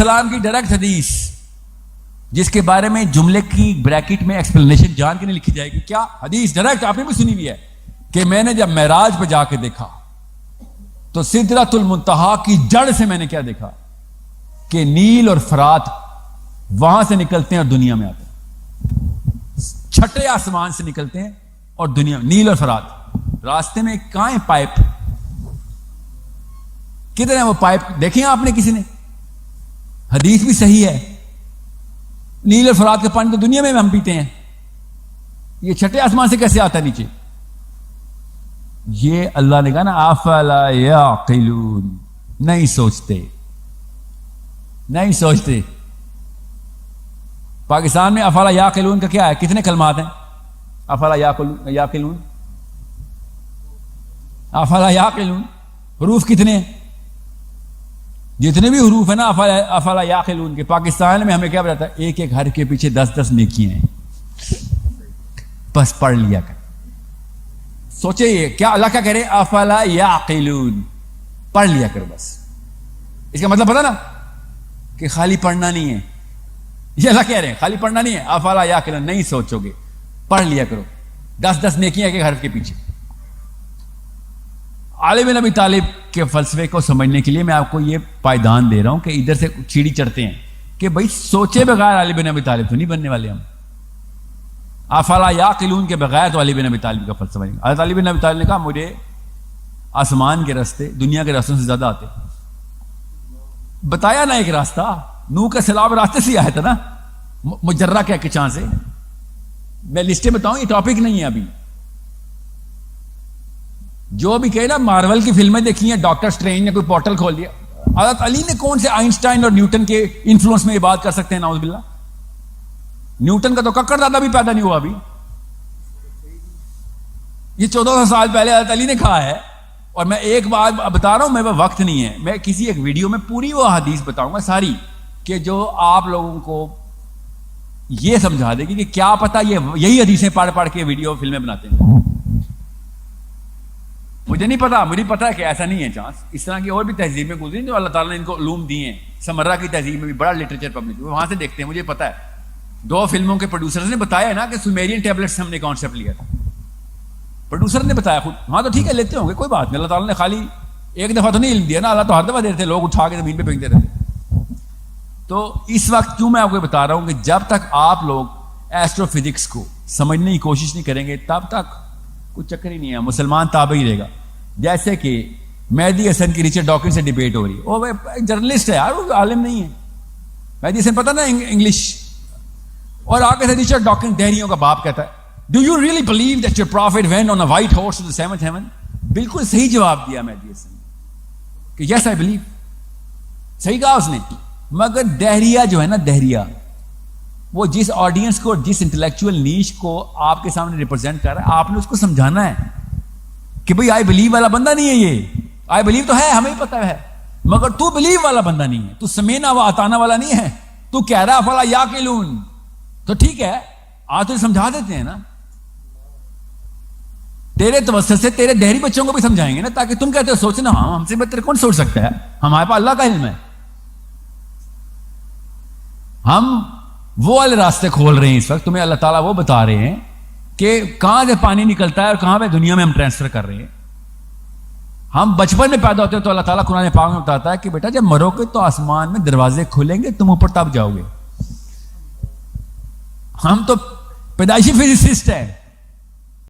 السلام کی ڈائریکٹ حدیث جس کے بارے میں جملے کی بریکٹ میں ایکسپلینیشن جان کے نہیں لکھی جائے گی. کیا حدیث ڈائریکٹ آپ نے بھی سنی ہوئی ہے کہ میں نے جب معراج پہ جا کے دیکھا تو سدرۃ المنتہا کی جڑ سے میں نے کیا دیکھا کہ نیل اور فرات وہاں سے نکلتے ہیں اور دنیا میں آتے ہیں. چھٹے آسمان سے نکلتے ہیں اور دنیا میں. نیل اور فرات راستے میں کہاں ہے پائپ؟ کدھر ہیں وہ پائپ؟ دیکھیں آپ نے کسی نے؟ حدیث بھی صحیح ہے. نیل اور فرات کا پانی تو دنیا میں ہم پیتے ہیں, یہ چھٹے آسمان سے کیسے آتا ہے نیچے؟ یہ اللہ نے کہا نا افلا یعقلون, نہیں سوچتے, نہیں سوچتے. پاکستان میں افلا یعقلون کا کیا ہے؟ کتنے کلمات ہیں افلا یعقلون؟ افلا یعقلون حروف کتنے ہیں؟ جتنے بھی حروف ہیں نا افلا یعقلون کے, پاکستان میں ہمیں کیا بتاتا ہے؟ ایک ایک حرف کے پیچھے 10 نیکیاں ہیں, بس پڑھ لیا کر. سوچے یہ کیا اللہ کیا کہہ رہے ہیں؟ افلا یعقلون, پڑھ لیا کرو بس. اس کا مطلب پتا نا کہ خالی پڑھنا نہیں ہے, یہ اللہ کہہ رہے ہیں خالی پڑھنا نہیں ہے. افلا یعقلون, نہیں سوچو گے, پڑھ لیا کرو 10 نیکیاں ایک ایک حرف کے پیچھے. علی بن ابی طالب کے فلسفے کو سمجھنے کے لیے میں آپ کو یہ پائیدان دے رہا ہوں کہ ادھر سے چیڑی چڑھتے ہیں کہ بھائی سوچے بغیر علی بن ابی طالب تو نہیں بننے والے ہم. افلا یعقلون کے بغیر تو علی بن ابی طالب کا فلسفہ نہیں. حضرت علی بن ابی طالب نے کہا مجھے آسمان کے راستے دنیا کے راستوں سے زیادہ آتے. بتایا نا ایک راستہ, نوح کا سیلاب راستے سے آیا تھا نا, مجرہ کیا کچاں سے. میں لسٹیں بتاؤں, یہ ٹاپک نہیں ہے ابھی. جو بھی کہے نا مارول کی فلمیں دیکھی ہیں, ڈاکٹر سٹرینج نے کوئی پورٹل کھول دیا. حضرت علی نے کون سے آئنسٹائن اور نیوٹن کے انفلوئنس میں یہ بات کر سکتے ہیں؟ نعوذ باللہ. نیوٹن کا تو ککڑ دادا بھی پیدا نہیں ہوا ابھی. یہ 1400 سال پہلے حضرت علی نے کہا ہے. اور میں ایک بات بتا رہا ہوں, میرے پاس وقت نہیں ہے, میں کسی ایک ویڈیو میں پوری وہ حدیث بتاؤں گا ساری, کہ جو آپ لوگوں کو یہ سمجھا دے گی کہ کیا پتا یہی حدیثیں پڑھ پڑھ کے ویڈیو فلمیں بناتے ہیں. مجھے نہیں پتا, مجھے پتا ہے کہ ایسا نہیں ہے چانس. اس طرح کی اور بھی تہذیب میں گزری جو اللہ تعالیٰ نے ان کو علوم دیے ہیں. سمرہ کی تہذیب میں بھی بڑا لٹریچر پبلش, وہاں سے دیکھتے ہیں, مجھے پتا ہے. 2 فلموں کے پروڈیوسرز نے بتایا نا کہ سومیرین ٹیبلٹ سے ہم نے کانسیپٹ لیا تھا. پروڈیوسر نے بتایا خود. ہاں تو ٹھیک ہے, لیتے ہوں گے, کوئی بات نہیں. اللہ تعالیٰ نے خالی ایک دفعہ تو نہیں علم دیا نا, اللہ تو ہر دفعہ دیتے, لوگ اٹھا کے زمین پہ پھینک دیتے تھے. تو اس وقت کیوں میں آپ کو بتا رہا ہوں کہ جب تک آپ لوگ ایسٹرو فزکس کو سمجھنے کی کوشش نہیں کریں گے تب تک کوئی چکر ہی نہیں ہے, مسلمان تابع ہی رہے گا. جیسے کہ مہدی حسن کی رچرڈ ڈاکن سے ڈیبیٹ ہو رہی ہے, وہ جرنلسٹ ہے یار, وہ عالم نہیں ہے. مہدی حسن پتہ نا انگلش, اور آگے سے رچرڈ ڈاکن دہریوں کا باپ کہتا ہے Do you really believe that your prophet went on a white horse to the seventh heaven? بالکل صحیح جواب دیا مہدی حسن کہ yes I believe. صحیح کہا اس نے. مگر دہریہ جو ہے نا, دہریہ وہ جس آڈینس کو, جس انٹلیکچوئل نیش کو آپ کے سامنے ریپرزینٹ کر رہا ہے, آپ نے اس کو سمجھانا ہے کہ بھئی آئی بلیو والا بندہ نہیں ہے یہ. آئی بلیو تو ہے, ہمیں پتا ہے, مگر تو بلیو والا بندہ نہیں ہے, تو سمینا و اتانا والا نہیں ہے. تو کہہ رہا فلا یعقلون, تو ٹھیک ہے آج تو سمجھا دیتے ہیں نا. تیرے توسط سے تیرے دہری بچوں کو بھی سمجھائیں گے نا, تاکہ تم کہتے ہو سوچنا, ہاں ہم سے بہتر کون سوچ سکتا ہے, ہمارے پاس اللہ کا علم ہے. ہم وہ والے راستے کھول رہے ہیں اس وقت, تمہیں اللہ تعالیٰ وہ بتا رہے ہیں کہ کہاں سے پانی نکلتا ہے اور کہاں پہ دنیا میں ہم ٹرانسفر کر رہے ہیں. ہم بچپن میں پیدا ہوتے ہیں تو اللہ تعالیٰ قرآن پاک میں بتاتا ہے کہ بیٹا جب مرو گے تو آسمان میں دروازے کھلیں گے, تم اوپر تب جاؤ گے. ہم تو پیدائشی فزسسٹ ہیں,